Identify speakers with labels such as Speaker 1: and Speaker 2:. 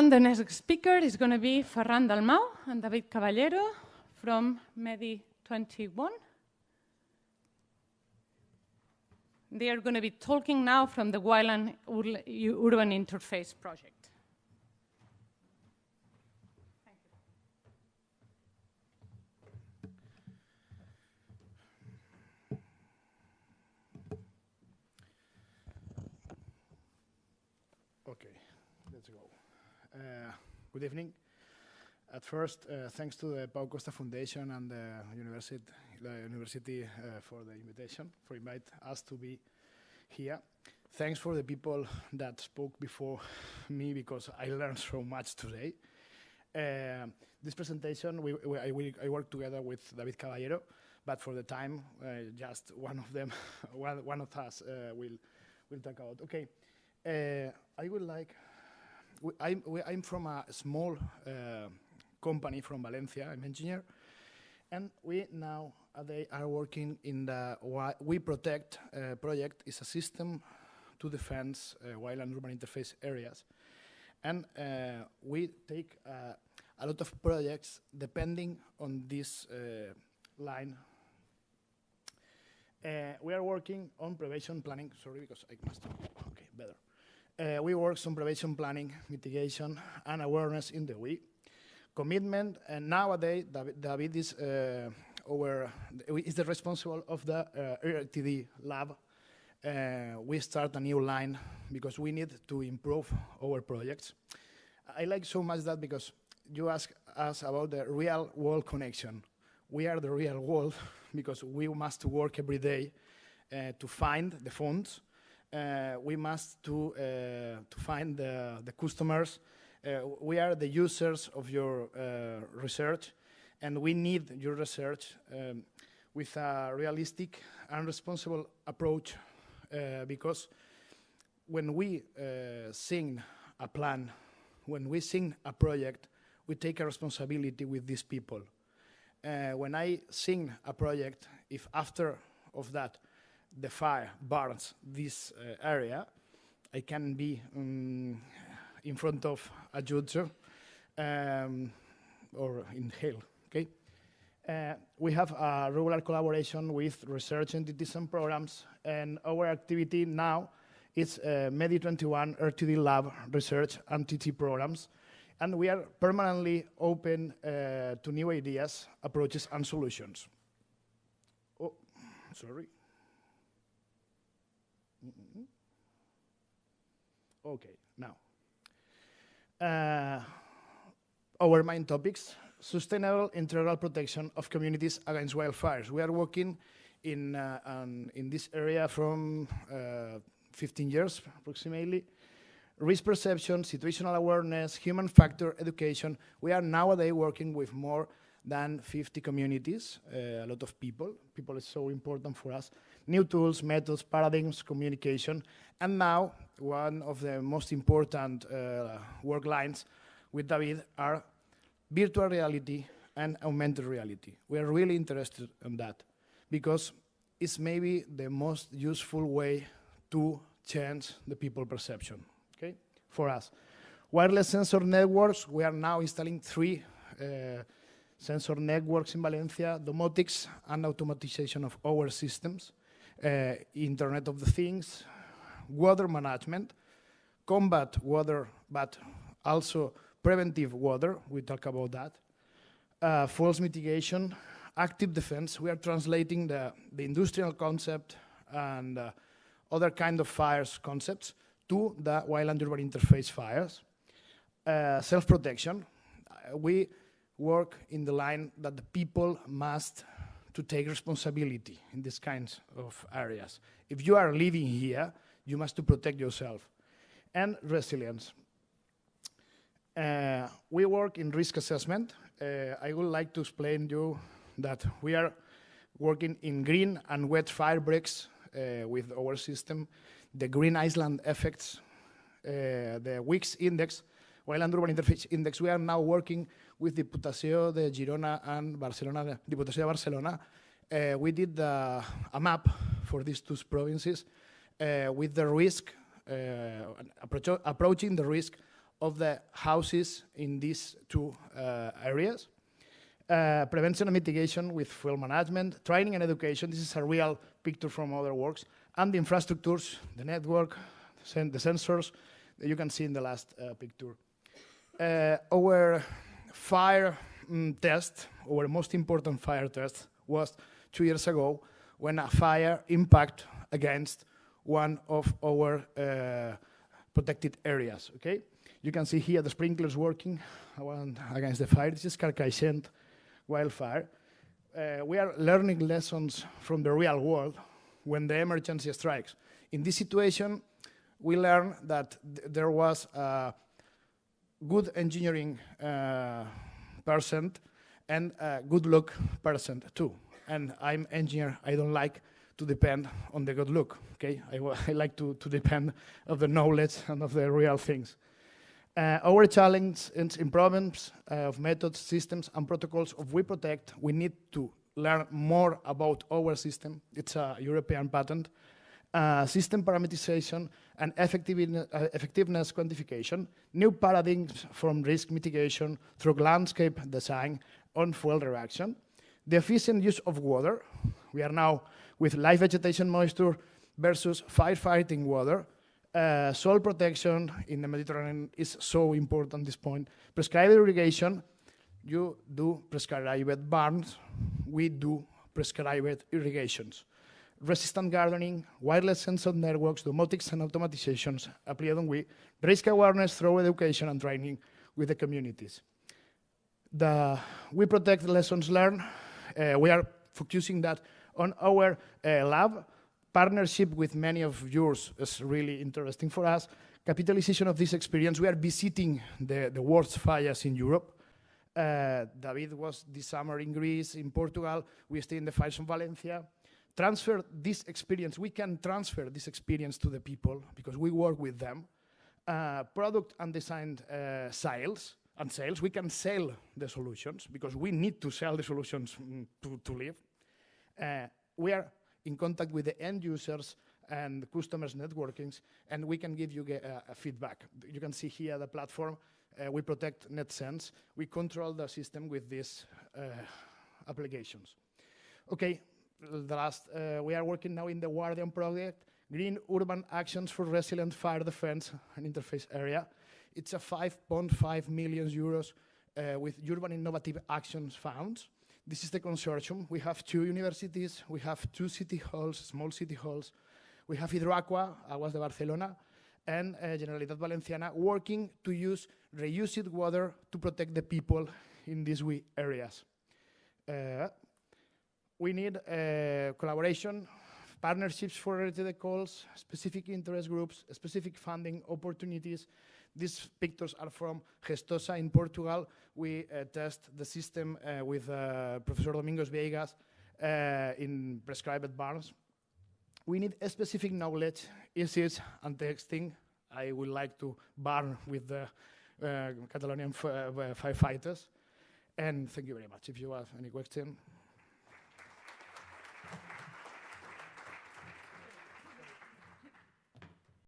Speaker 1: And the next speaker is going to be Ferran Dalmau and David Caballero from Medi 21. They are going to be talking now from the Wildland Urban Interface project.
Speaker 2: Okay, let's go. Good evening. At first, thanks to the Pau Costa Foundation and the university for the invitation, for invite us to be here. Thanks for the people that spoke before me, because I learned so much today. This presentation, I work together with David Caballero, but for the time, just one of them, one of us will talk about. Okay. I would like, I'm from a small company from Valencia. I'm an engineer, and we now they are working in the WUI Protect project. Is a system to defense wildland urban interface areas, and we take a lot of projects depending on this line. We are working on prevention planning. Sorry, because I must. Okay, better. We work on prevention planning, mitigation, and awareness in the WUI. Commitment, and nowadays David is the responsible of the RTD lab. We start a new line because we need to improve our projects. I like so much that because you ask us about the real world connection. We are the real world because we must work every day to find the funds. We must to find the customers. We are the users of your research, and we need your research with a realistic and responsible approach, because when we sign a plan, when we sign a project, we take a responsibility with these people. When I sign a project, if after of that the fire burns this area, I can be in front of a judge or in hell, okay? We have a regular collaboration with research entities and programs, and our activity now is Medi 21 RTD Lab research and TT programs, and we are permanently open to new ideas, approaches, and solutions. Oh, sorry. Okay, now. Our main topics: sustainable integral protection of communities against wildfires. We are working in this area from 15 years approximately. Risk perception, situational awareness, human factor education. We are nowadays working with more than 50 communities, a lot of people. People is so important for us. New tools, methods, paradigms, communication. And now, one of the most important work lines with David are virtual reality and augmented reality. We are really interested in that because it's maybe the most useful way to change the people perception, okay, for us. Wireless sensor networks, we are now installing 3 sensor networks in Valencia, domotics and automatization of our systems, Internet of the Things, water management, combat water, but also preventive water, we talk about that, false mitigation, active defense. We are translating the industrial concept and other kind of fires concepts to the wildland urban interface fires. Self-protection. We work in the line that the people must to take responsibility in these kinds of areas. If you are living here, you must to protect yourself. And resilience. We work in risk assessment. I would like to explain you that we are working in green and wet fire breaks with our system, the green island effects, the WIX index, Wildland Urban Interface Index. We are now working with Diputació de Girona and Barcelona, Diputació de Barcelona. We did a map for these 2 provinces with the risk, approaching the risk of the houses in these two areas. Prevention and mitigation with fuel management, training and education. This is a real picture from other works. And the infrastructures, the network, the sensors that you can see in the last picture. Our fire test, our most important fire test, was 2 years ago when a fire impact against one of our protected areas, okay? You can see here the sprinklers working against the fire. This is Carcaixent wildfire. We are learning lessons from the real world when the emergency strikes. In this situation, we learned that there was a good engineering percent and a good luck percent too. And I'm engineer, I don't like to depend on the good luck, okay? I like to depend on the knowledge and of the real things. Our challenge in problems of methods, systems, and protocols of WUI Protect, we need to learn more about our system. It's a European patent. System parameterization and effectiveness quantification, new paradigms from risk mitigation through landscape design on fuel reaction, the efficient use of water. We are now with live vegetation moisture versus firefighting water. Soil protection in the Mediterranean is so important at this point. Prescribed irrigation, you do prescribed burns, we do prescribed irrigations. Resistant gardening, wireless sensor networks, domotics and automatizations applied on WUI, risk awareness through education and training with the communities. The WUI Protect lessons learned, we are focusing that on our lab. Partnership with many of yours is really interesting for us. Capitalization of this experience, we are visiting the worst fires in Europe. David was this summer in Greece, in Portugal. We stay in the fires in Valencia. Transfer this experience, we can transfer this experience to the people because we work with them. Product and design sales, we can sell the solutions because we need to sell the solutions to live. We are in contact with the end users and the customers networkings, and we can give you a feedback. You can see here the platform, WUI Protect NetSense. We control the system with these applications. Okay, the last, we are working now in the Guardian project, Green Urban Actions for Resilient Fire Defense and Interface Area. It's a 5.5 million euros with urban innovative actions funds. This is the consortium. We have 2 universities, we have 2 city halls, small city halls. We have Hidroaqua, Aguas de Barcelona, and Generalitat Valenciana working to use reused water to protect the people in these WUI areas. We need collaboration, partnerships for related calls, specific interest groups, specific funding opportunities. These pictures are from Gestosa in Portugal. We test the system with Professor Domingos Viegas in prescribed burns. We need a specific knowledge, issues, and texting. I would like to burn with the Catalonian firefighters. And thank you very much. If you have any question.